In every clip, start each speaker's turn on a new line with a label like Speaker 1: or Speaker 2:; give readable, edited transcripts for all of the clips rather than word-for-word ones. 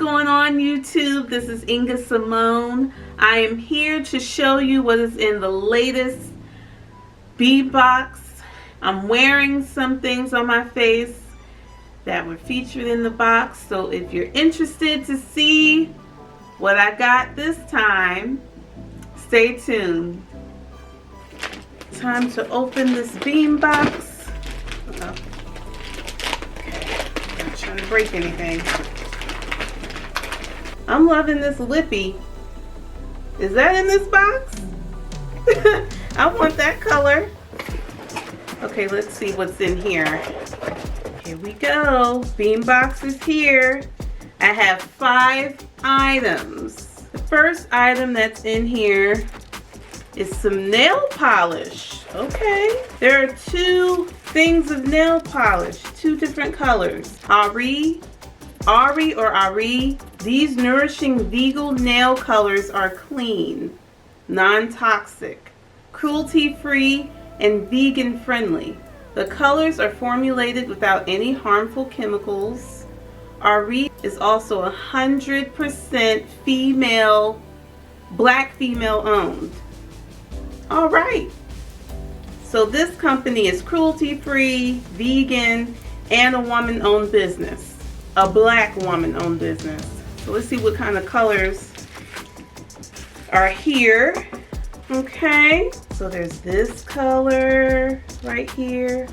Speaker 1: going on, YouTube? This is Inga Simone. I am here to show you what is in the latest Beem Box. I'm wearing some things on my face that were featured in the box, so if you're interested to see what I got this time, stay tuned. Time to open this Beem Box. Okay, not trying to break anything. I'm loving this lippy. Is that in this box? I want that color. Okay, let's see what's in here. Here we go. Beem Box is here. I have 5 items. The first item that's in here is some nail polish. Okay. There are 2 things of nail polish, 2 different colors. Ari. These nourishing vegan nail colors are clean, non-toxic, cruelty-free, and vegan-friendly. The colors are formulated without any harmful chemicals. Ari is also 100% female, black female owned. All right. So this company is cruelty-free, vegan, and a woman-owned business. A black woman-owned business. So let's see what kind of colors are here. Okay, so there's this color right here.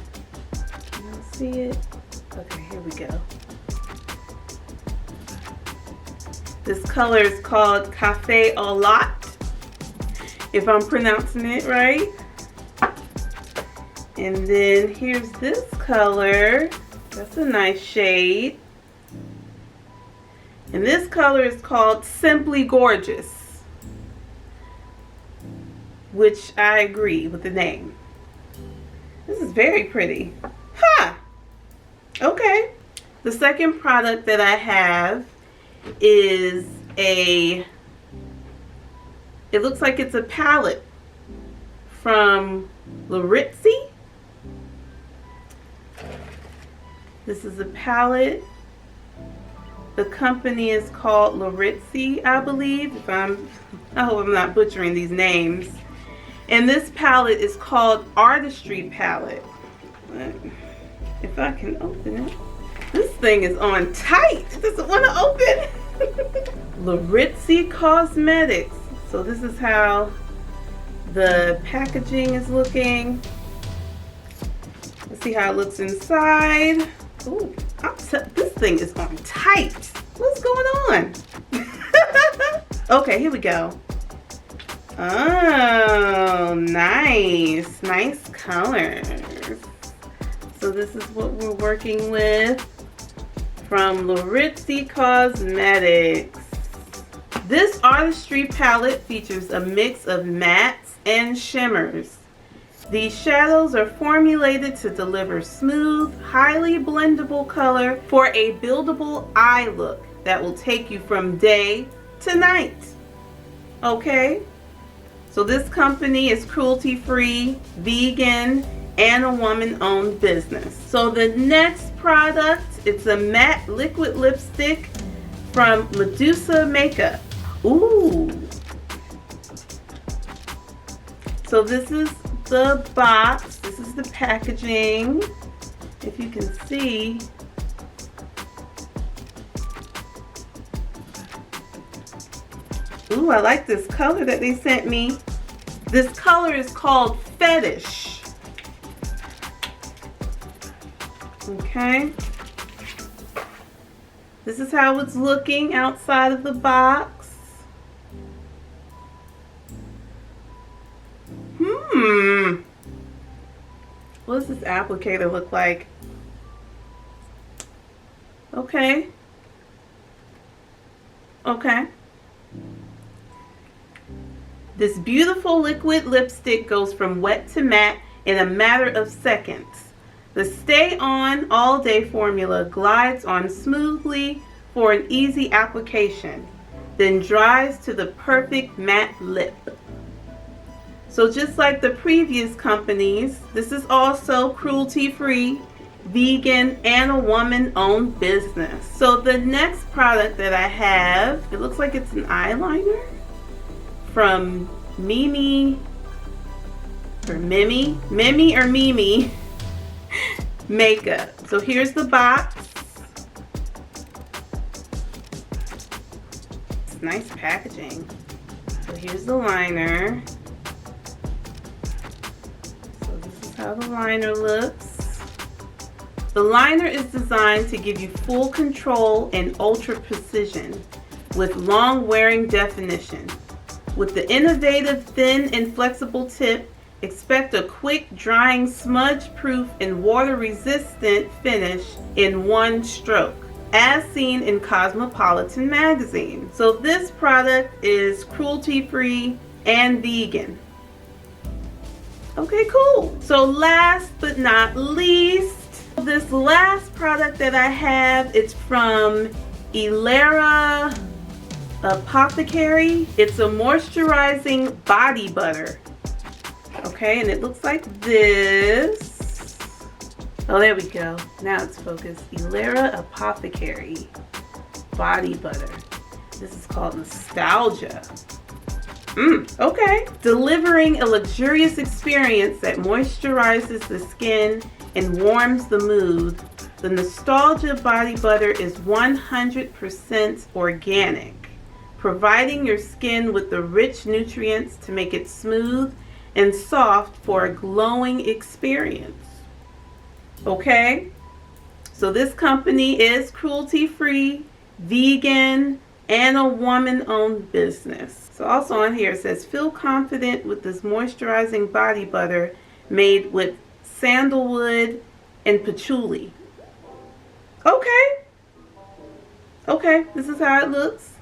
Speaker 1: You don't see it? Okay, here we go. This color is called Cafe au Lait, if I'm pronouncing it right. And then here's this color. That's a nice shade. And this color is called Simply Gorgeous, which I agree with the name. This is very pretty. Huh! Okay. The second product that I have is it looks like it's a palette from Laritzy. This is a palette. The company is called Laritzy, I believe. I hope I'm not butchering these names. And this palette is called Artistry Palette. If I can open it. This thing is on tight. It doesn't want to open. Laritzy Cosmetics. So this is how the packaging is looking. Let's see how it looks inside. Ooh, this thing is on tight. What's going on? Okay, here we go. Oh, nice. Nice colors. So this is what we're working with from Laritzy Cosmetics. This Artistry palette features a mix of mattes and shimmers. These shadows are formulated to deliver smooth, highly blendable color for a buildable eye look that will take you from day to night. Okay? So this company is cruelty-free, vegan, and a woman-owned business. So the next product, it's a matte liquid lipstick from Medusa Makeup. Ooh. So this is the box. This is the packaging. If you can see. Ooh, I like this color that they sent me. This color is called Fetish. Okay. This is how it's looking outside of the box. What does this applicator look like? Okay. Okay. This beautiful liquid lipstick goes from wet to matte in a matter of seconds. The Stay On All Day formula glides on smoothly for an easy application, then dries to the perfect matte lip. So just like the previous companies, this is also cruelty-free, vegan, and a woman-owned business. So the next product that I have, it looks like it's an eyeliner from Memi or Memi makeup. So here's the box. It's nice packaging. So here's the liner. So this is how the liner looks. The liner is designed to give you full control and ultra precision with long wearing definition. With the innovative thin and flexible tip, expect a quick drying, smudge proof and water resistant finish in one stroke, as seen in Cosmopolitan magazine. So this product is cruelty free and vegan. Okay, cool. So last but not least, this last product that I have, it's from ILERA Apothecary. It's a moisturizing body butter. Okay, and it looks like this. Oh, there we go. Now it's focused. ILERA Apothecary body butter. This is called Nostalgia. Okay. Delivering a luxurious experience that moisturizes the skin and warms the mood, the Nostalgia body butter is 100% organic, providing your skin with the rich nutrients to make it smooth and soft for a glowing experience. Okay, so this company is cruelty-free, vegan, and a woman-owned business. So also on here it says, feel confident with this moisturizing body butter made with sandalwood and patchouli. Okay. Okay, this is how it looks.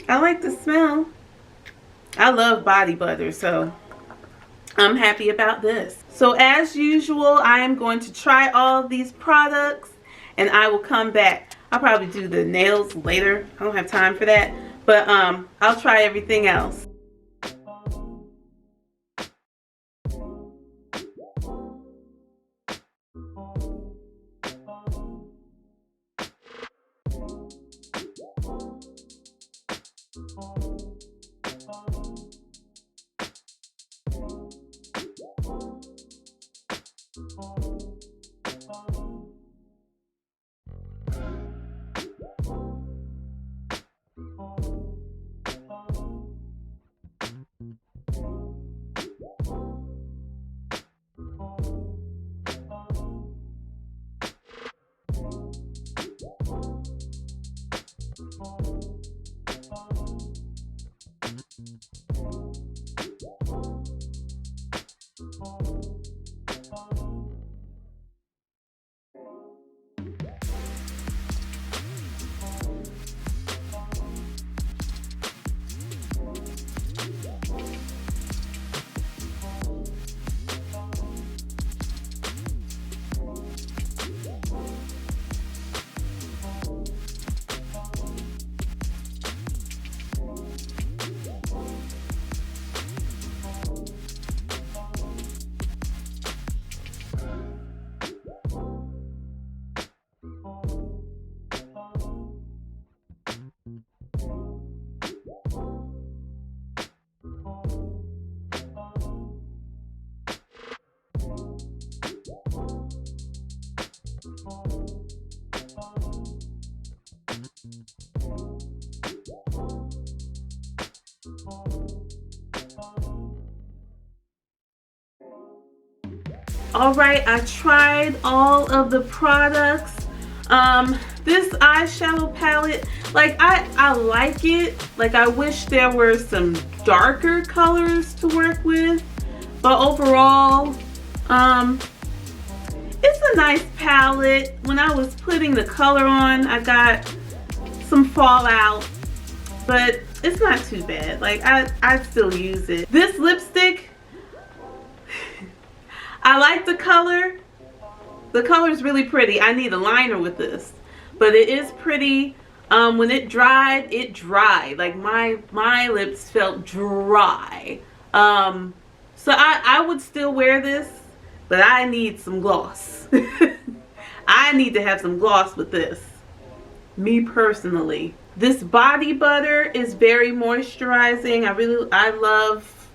Speaker 1: I like the smell. I love body butter, so I'm happy about this. So as usual, I am going to try all of these products and I will come back. I'll probably do the nails later. I don't have time for that, but I'll try everything else. All right, I tried all of the products. This eyeshadow palette, like I like it. Like I wish there were some darker colors to work with, but overall, it's a nice palette. When I was putting the color on, I got some fallout, but it's not too bad. Like I still use it. This lipstick, I like the color. The color is really pretty. I need a liner with this, but it is pretty. When it dried, it dried. Like my lips felt dry. So I would still wear this but I need some gloss. I need to have some gloss with this, me personally. This body butter is very moisturizing. I love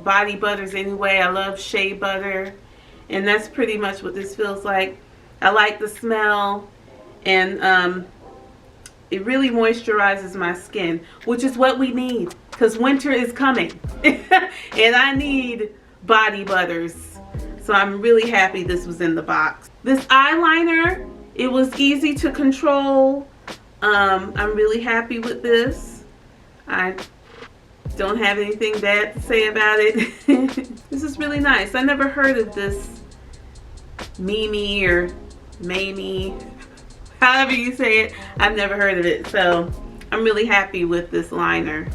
Speaker 1: body butters anyway. I love shea butter, and that's pretty much what this feels like. I like the smell, and it really moisturizes my skin, which is what we need, because winter is coming. And I need body butters. So I'm really happy this was in the box. This eyeliner, it was easy to control. I'm really happy with this. I don't have anything bad to say about it. This is really nice. I never heard of this Memi or Memi, however you say it. I've never heard of it, so I'm really happy with this liner.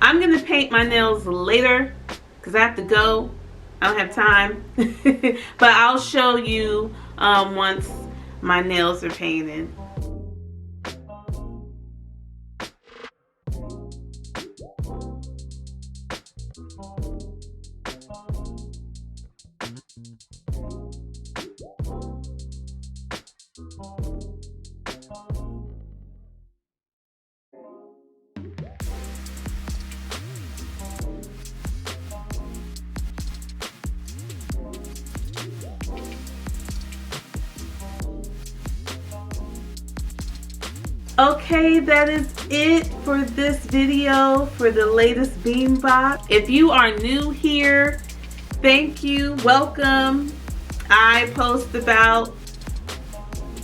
Speaker 1: I'm gonna paint my nails later because I have to go. I don't have time. But I'll show you once my nails are painted. Okay, that is it for this video for the latest Beem Box. If you are new here, thank you, welcome. I post about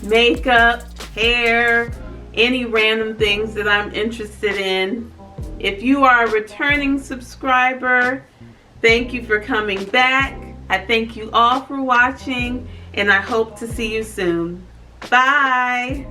Speaker 1: makeup, hair, any random things that I'm interested in. If you are a returning subscriber, thank you for coming back. I thank you all for watching, and I hope to see you soon. Bye.